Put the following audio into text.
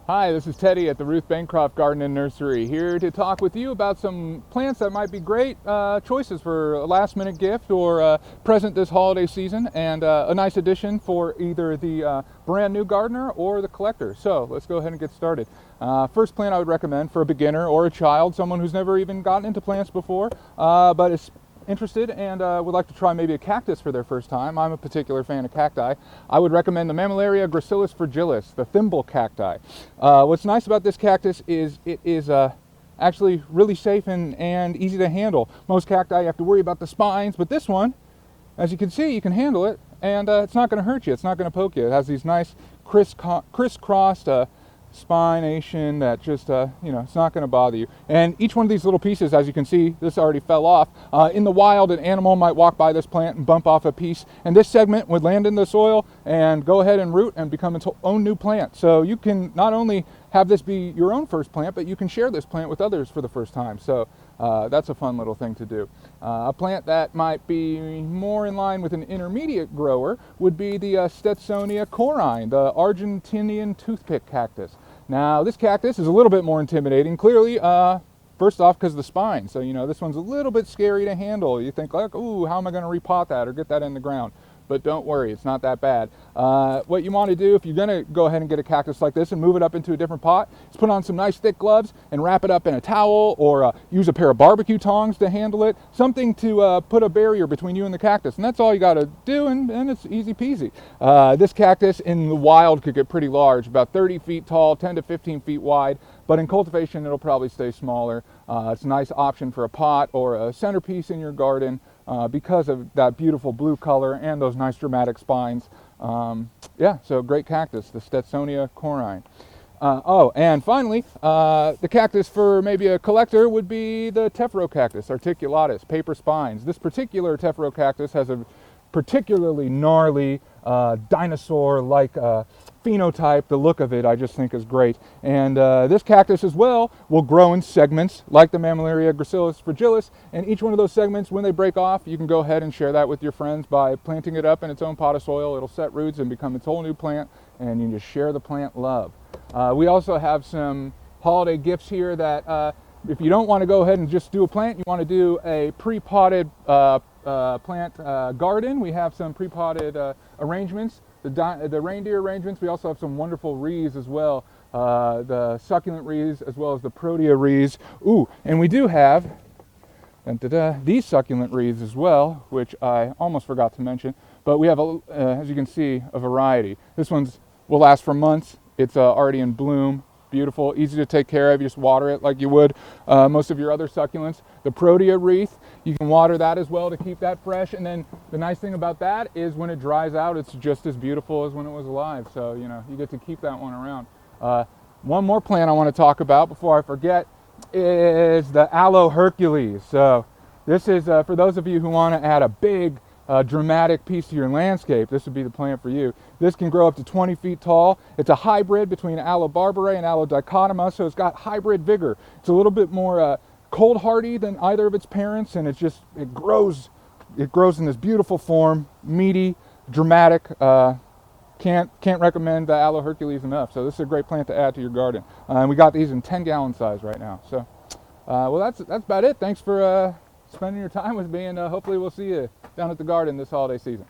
Hi, this is Teddy at the Ruth Bancroft Garden Nursery, here to talk with you about some plants that might be great choices for a last-minute gift or present this holiday season, and a nice addition for either the brand new gardener or the collector. So let's go ahead and get started. First plant I would recommend for a beginner or a child, someone who's never even gotten into plants before, but is interested and would like to try maybe a cactus for their first time. I'm a particular fan of cacti. I would recommend the Mammillaria gracilis fragilis, the thimble cacti. What's nice about this cactus is it is actually really safe and easy to handle. Most cacti you have to worry about the spines, but this one, as you can see, you can handle it, and it's not going to hurt you. It's not going to poke you. It has these nice crisscrossed spination that just, it's not going to bother you. And each one of these little pieces, as you can see, this already fell off. In the wild, an animal might walk by this plant and bump off a piece, and this segment would land in the soil and go ahead and root and become its own new plant. So you can not only have this be your own first plant, but you can share this plant with others for the first time. So that's a fun little thing to do. A plant that might be more in line with an intermediate grower would be the Stetsonia corine, the Argentinian toothpick cactus. Now this cactus is a little bit more intimidating, clearly, first off because of the spine. So this one's a little bit scary to handle. You think like, ooh, how am I going to repot that or get that in the ground? But don't worry, it's not that bad. What you want to do if you're going to go ahead and get a cactus like this and move it up into a different pot is put on some nice thick gloves and wrap it up in a towel, or use a pair of barbecue tongs to handle it, something to put a barrier between you and the cactus. And that's all you got to do, and it's easy peasy. This cactus in the wild could get pretty large, about 30 feet tall, 10 to 15 feet wide, but in cultivation it'll probably stay smaller. It's a nice option for a pot or a centerpiece in your garden. Because of that beautiful blue color and those nice dramatic spines. So great cactus, the Stetsonia corine. And finally, the cactus for maybe a collector would be the Tephro-cactus articulatus, paper spines. This particular Tephro-cactus has a particularly gnarly, dinosaur-like phenotype. The look of it I just think is great. And this cactus as well will grow in segments like the Mammillaria gracilis fragilis, and each one of those segments, when they break off, you can go ahead and share that with your friends by planting it up in its own pot of soil. It'll set roots and become its whole new plant, and you can just share the plant love. We also have some holiday gifts here that if you don't want to go ahead and just do a plant, you want to do a pre-potted plant garden. We have some pre-potted arrangements, the reindeer arrangements. We also have some wonderful wreaths as well, the succulent wreaths as well as the protea wreaths. Ooh, and we do have these succulent wreaths as well, which I almost forgot to mention, but we have, as you can see, a variety. This one's will last for months. It's already in bloom. Beautiful, easy to take care of. You just water it like you would most of your other succulents. The protea wreath, you can water that as well to keep that fresh. And then the nice thing about that is when it dries out, it's just as beautiful as when it was alive. So, you get to keep that one around. One more plant I want to talk about before I forget is the Aloe Hercules. So this is, for those of you who want to add a big, dramatic piece to your landscape, this would be the plant for you. This can grow up to 20 feet tall. It's a hybrid between Aloe barbarae and Aloe dichotoma, so it's got hybrid vigor. It's a little bit more cold hardy than either of its parents, and it grows in this beautiful form, meaty, dramatic. Can't recommend the Aloe Hercules enough. So this is a great plant to add to your garden. And we got these in 10-gallon size right now. So well, that's about it. Thanks for spending your time with me, and hopefully we'll see you down at the garden this holiday season.